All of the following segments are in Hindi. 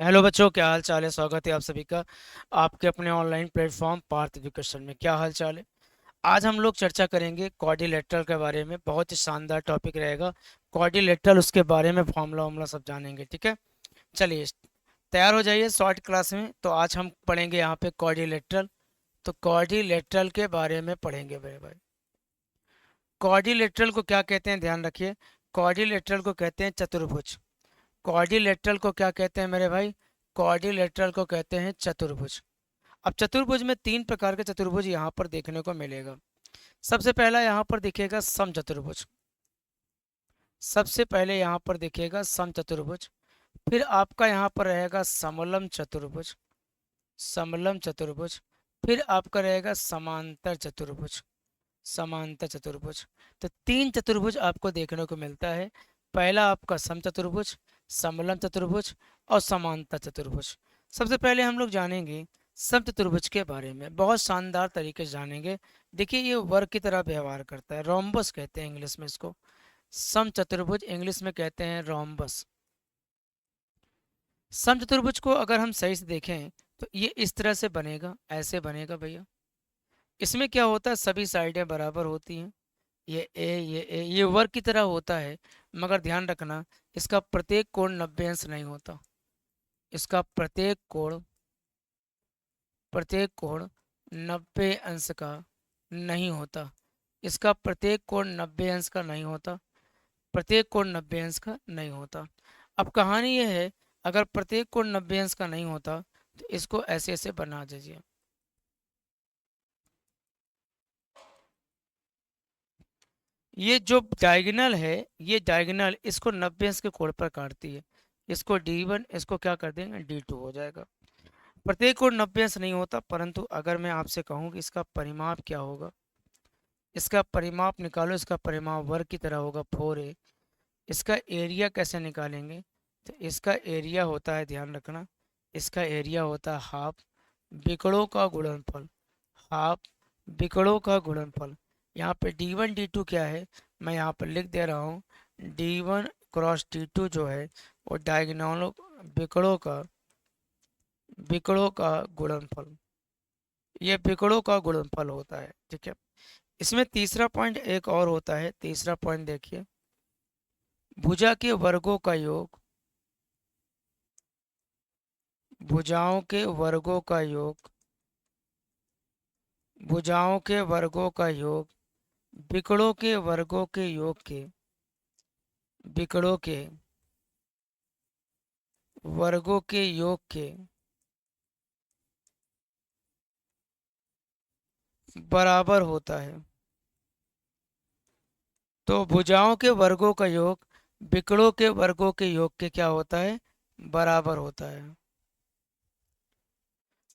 हेलो बच्चों, क्या हाल चाल है। स्वागत है आप सभी का आपके अपने ऑनलाइन प्लेटफॉर्म पार्थ एजुकेशन में। क्या हाल चाल है। आज हम लोग चर्चा करेंगे क्वाड्रिलेटरल के बारे में। बहुत ही शानदार टॉपिक रहेगा क्वाड्रिलेटरल, उसके बारे में फॉर्मूला वॉर्मूला सब जानेंगे। ठीक है, चलिए तैयार हो जाइए शॉर्ट क्लास में। तो आज हम पढ़ेंगे यहाँ पे क्वाड्रिलेटरल। तो क्वाड्रिलेटरल के बारे में पढ़ेंगे मेरे भाई। क्वाड्रिलेटरल को क्या कहते हैं, ध्यान रखिए। क्वाड्रिलेटरल को कहते हैं चतुर्भुज। क्वाड्रिलेटरल को क्या कहते हैं मेरे भाई? क्वाड्रिलेटरल को कहते हैं चतुर्भुज। अब चतुर्भुज में तीन प्रकार के चतुर्भुज यहाँ पर देखने को मिलेगा। सबसे पहला यहाँ पर दिखेगा समचतुर्भुज। सबसे पहले यहाँ पर दिखेगा समचतुर्भुज। फिर आपका यहाँ पर रहेगा समलम चतुर्भुज। समलम चतुर्भुज। फिर आपका रहेगा समांतर चतुर्भुज। समांतर चतुर्भुज। तो तीन चतुर्भुज आपको देखने को मिलता है। पहला आपका समचतुर्भुज, समलम चतुर्भुज और समांतर चतुर्भुज। सबसे पहले हम लोग जानेंगे समचतुर्भुज के बारे में, बहुत शानदार तरीके से जानेंगे। देखिए, ये वर्ग की तरह व्यवहार करता है, रोम्बस कहते हैं इंग्लिश में इसको। समचतुर्भुज इंग्लिश में कहते हैं रोम्बस। समचतुर्भुज को अगर हम सही से देखें तो ये इस तरह से बनेगा, ऐसे बनेगा भैया। इसमें क्या होता है, सभी साइडें बराबर होती हैं। ये वर्ग की तरह होता है, मगर ध्यान रखना इसका प्रत्येक कोण 90 अंश नहीं होता। इसका प्रत्येक कोण 90 अंश का नहीं होता। इसका प्रत्येक कोण 90 अंश का नहीं होता। प्रत्येक कोण 90 अंश का नहीं होता। अब कहानी यह है, अगर प्रत्येक कोण 90 अंश का नहीं होता तो इसको ऐसे ऐसे बना दीजिए। ये जो डायगोनल है, ये डायगोनल इसको 90 अंश के कोण पर काटती है। इसको D1, इसको क्या कर देंगे, D2 हो जाएगा। प्रत्येक कोण 90 अंश नहीं होता, परंतु अगर मैं आपसे कहूँ कि इसका परिमाप क्या होगा, इसका परिमाप निकालो। इसका परिमाप वर्ग की तरह होगा 4a। इसका एरिया कैसे निकालेंगे, तो इसका एरिया होता है, ध्यान रखना, इसका एरिया होता है हाफ विकड़ों का गुणनफल। हाफ विकड़ों का गुणनफल। यहाँ पे D1 D2 क्या है, मैं यहाँ पर लिख दे रहा हूँ। D1 क्रॉस D2 जो है वो डायगोनलों विकड़ों का गुणनफल। ये विकड़ों का गुणनफल होता है। ठीक है, इसमें तीसरा पॉइंट एक और होता है। तीसरा पॉइंट देखिए, भुजा के वर्गों का योग। भुजाओं के वर्गों का योग। भुजाओं के वर्गों का योग विकड़ों के वर्गों के योग के विकड़ों के वर्गों के योग के बराबर होता है। तो भुजाओं के वर्गों का योग विकड़ों के वर्गों के योग के क्या होता है, बराबर होता है।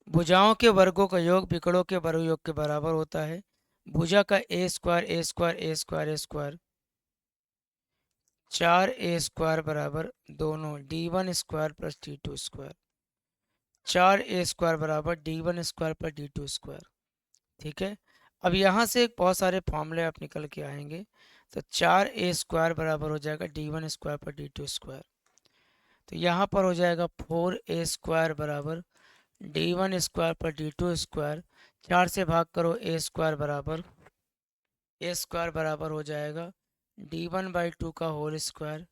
भुजाओं के वर्गों का योग विकड़ों के वर्ग योग के बराबर होता है। भुजा का ए स्क्वायर ए स्क्वायर ए स्क्वायर ए स्क्वायर 4a² बराबर दोनों D1² प्लस D2²। 4a² बराबर D1² प्लस D2²। ठीक है, अब यहाँ से बहुत सारे फॉर्मूले आप निकल के आएंगे। तो 4a² बराबर हो जाएगा D1² पर D2²। तो यहाँ पर हो जाएगा 4a² बराबर D1² पर D2²। 4 से भाग करो, a² बराबर हो जाएगा D1/2 का होल स्क्वायर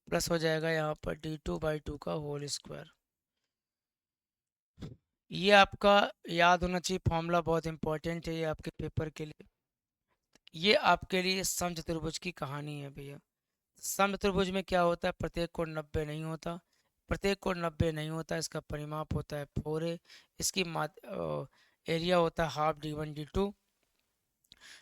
प्लस हो जाएगा यहाँ पर D2/2 का होल स्क्वायर। ये आपका याद होना चाहिए फॉर्मूला, बहुत इंपॉर्टेंट है ये आपके पेपर के लिए। ये आपके लिए समचतुर्भुज की कहानी है भैया। समचतुर्भुज में क्या होता है, प्रत्येक कोण 90 नहीं होता। प्रत्येक कोण 90 नहीं होता, इसका परिमाप होता है 4a। इसकी एरिया होता है हाफ D1 D2।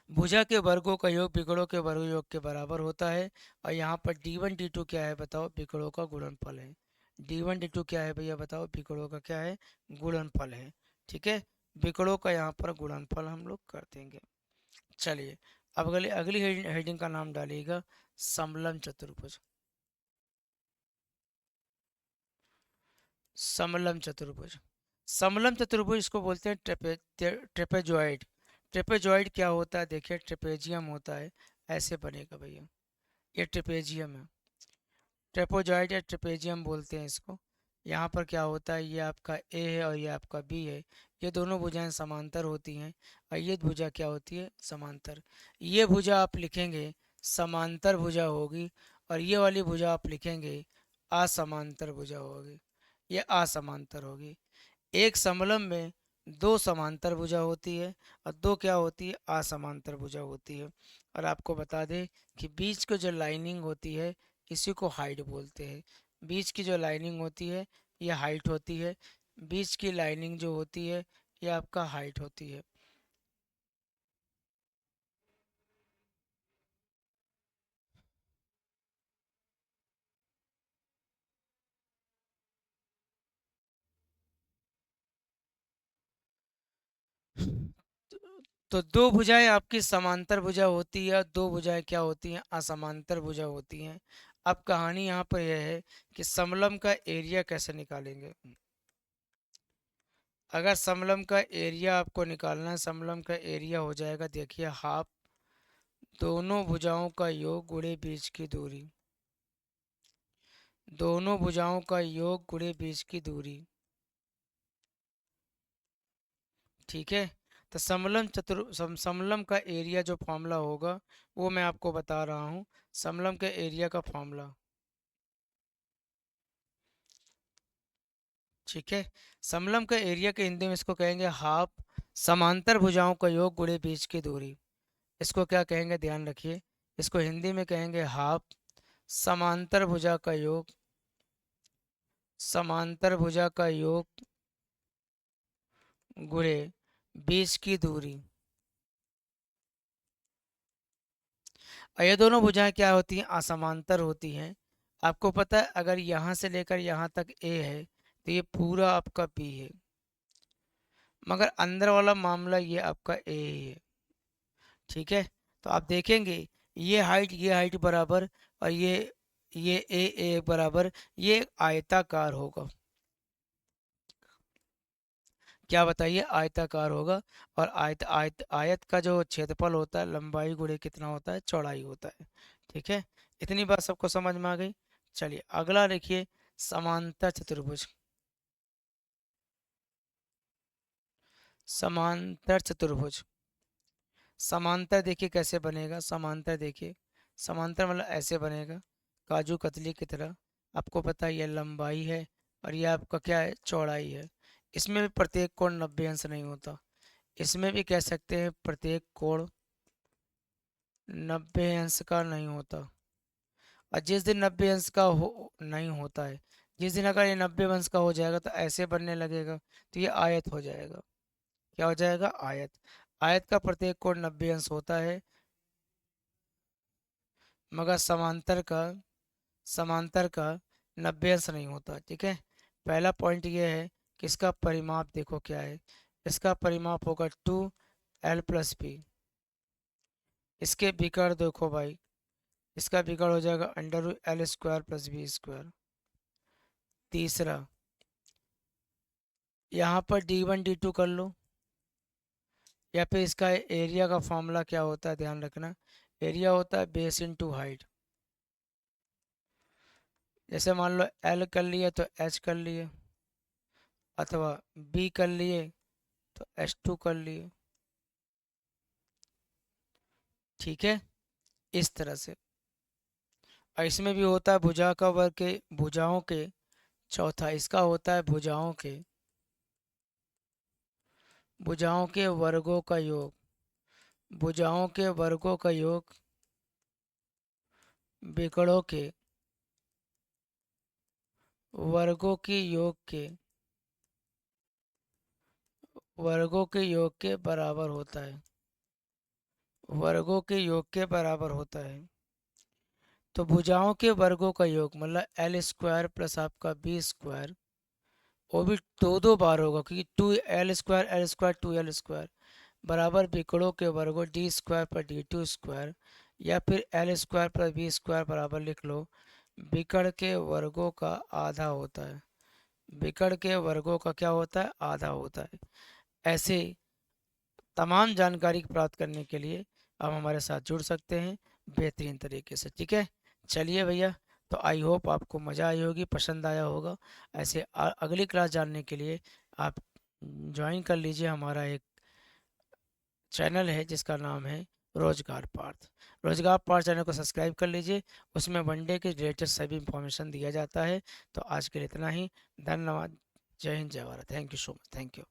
भुजा के वर्गों का योग विकड़ों के वर्ग योग के बराबर होता है। और यहाँ पर D1 D2 क्या है बताओ, विकड़ों का गुणनफल है। D1 D2 क्या है भैया बताओ, विकड़ों का क्या है, गुणनफल है। ठीक है, विकड़ों का यहाँ पर गुणनफल हम लोग कर देंगे। चलिए, अब अगली अगली हेडिंग का नाम डालिएगा समलम चतुर्भुज। समलम चतुर्भुज। समलम चतुर्भुज इसको बोलते हैं ट्रेपेजॉइड। ट्रेपेजॉइड क्या होता है, देखिए ट्रेपेजियम होता है, ऐसे बनेगा भैया। ये ट्रेपेजियम है। ट्रेपोजॉइड या ट्रेपेजियम बोलते हैं इसको। यहाँ पर क्या होता है, ये आपका ए है और ये आपका बी है, ये दोनों भुजाएं समांतर होती हैं और ये भुजा क्या होती है, समांतर। ये भुजा आप लिखेंगे समांतर भुजा होगी और ये वाली भुजा आप लिखेंगे असमांतर भुजा होगी, ये असमांतर होगी। एक समलंब में दो समांतर भुजा होती है और दो क्या होती है, असमांतर भुजा होती है। और आपको बता दें कि बीच को जो लाइनिंग होती है इसी को हाइट बोलते हैं। बीच की जो लाइनिंग होती है ये हाइट होती है, बीच की लाइनिंग जो होती है ये आपका हाइट होती है। तो दो भुजाएं आपकी समांतर भुजा होती है और दो भुजाएं क्या होती हैं, असमांतर भुजा होती हैं। अब कहानी यहाँ पर यह है कि समलंब का एरिया कैसे निकालेंगे। अगर समलंब का एरिया आपको निकालना है, समलंब का एरिया हो जाएगा, देखिए हाफ दोनों भुजाओं का योग गुणे बीच की दूरी, दोनों भुजाओं का योग गुणे बीच की दूरी। ठीक है। तो समलंब का एरिया जो फॉर्मूला होगा वो मैं आपको बता रहा हूँ। समलंब के एरिया का फॉर्मूला, ठीक है। समलंब का एरिया के हिंदी में इसको कहेंगे हाफ समांतर भुजाओं का योग गुणे बीच की दूरी। इसको क्या कहेंगे, ध्यान रखिए, इसको हिंदी में कहेंगे हाफ समांतर भुजा का योग, समांतर भुजा का योग गुणे बीच की दूरी। और ये दोनों भुजाएं क्या होती हैं, असमांतर होती हैं। आपको पता है अगर यहाँ से लेकर यहाँ तक ए है तो ये पूरा आपका बी है, मगर अंदर वाला मामला ये आपका ए है। ठीक है। तो आप देखेंगे ये हाइट बराबर और ये ए बराबर, ये एक आयताकार होगा। क्या बताइए, आयताकार होगा। और आयत आयत आयत का जो क्षेत्रफल होता है लंबाई गुणे कितना होता है, चौड़ाई होता है। ठीक है। इतनी बात सबको समझ में आ गई। चलिए अगला देखिए, समांतर चतुर्भुज। समांतर चतुर्भुज, समांतर देखिए कैसे बनेगा, समांतर देखिए, समांतर मतलब ऐसे बनेगा काजू कतली की तरह। आपको पता है ये लंबाई है और ये आपका क्या है, चौड़ाई है। इसमें भी प्रत्येक कोण 90 अंश नहीं होता, इसमें भी कह सकते हैं प्रत्येक कोण 90 अंश का नहीं होता। और जिस दिन 90 अंश का हो नहीं होता है, जिस दिन अगर ये 90 अंश का हो जाएगा तो ऐसे बनने लगेगा, तो ये आयत हो जाएगा। क्या हो जाएगा, आयत। आयत का प्रत्येक कोण 90 अंश होता है, मगर समांतर का 90 अंश नहीं होता। ठीक है। पहला पॉइंट ये है कि इसका परिमाप देखो क्या है, इसका परिमाप होगा 2l+b। इसके विकर्ण देखो भाई, इसका विकर्ण हो जाएगा √L² + B²। तीसरा, यहाँ पर d1 d2 कर लो, या फिर इसका एरिया का फॉर्मूला क्या होता है, ध्यान रखना, एरिया होता है बेस इंटू हाइट। जैसे मान लो L कर लिए तो H कर लिए, अथवा B कर लिए तो H2 कर लिए। ठीक है, इस तरह से। और इसमें भी होता है भुजा का वर्ग के भुजाओं के चौथा, इसका होता है भुजाओं के वर्गों का योग, भुजाओं के वर्गों का योग विकर्णों के वर्गों के योग के वर्गों के योग के बराबर होता है, वर्गों के योग के बराबर होता है। तो भुजाओं के वर्गों का योग मतलब L² + आपका B², वो भी दो दो बार होगा क्योंकि 2l², 2l² बराबर विकर्णों के वर्गों d² + d2², या फिर L² + B² बराबर लिख लो विकर्ण के वर्गों का आधा होता है, विकर्ण के वर्गों का क्या होता है, आधा होता है। ऐसे तमाम जानकारी प्राप्त करने के लिए आप हमारे साथ जुड़ सकते हैं बेहतरीन तरीके से। ठीक है। चलिए भैया, तो तो आई होप आपको मज़ा आई होगी, पसंद आया होगा। ऐसे अगली क्लास जानने के लिए आप ज्वाइन कर लीजिए हमारा एक चैनल है जिसका नाम है रोजगार पार्थ। रोजगार पार्थ चैनल को सब्सक्राइब कर लीजिए, उसमें वनडे के रिलेटेड सभी इंफॉर्मेशन दिया जाता है। तो आज के लिए इतना ही, धन्यवाद। जय हिंद, जय Bharat. Thank you so much, thank you.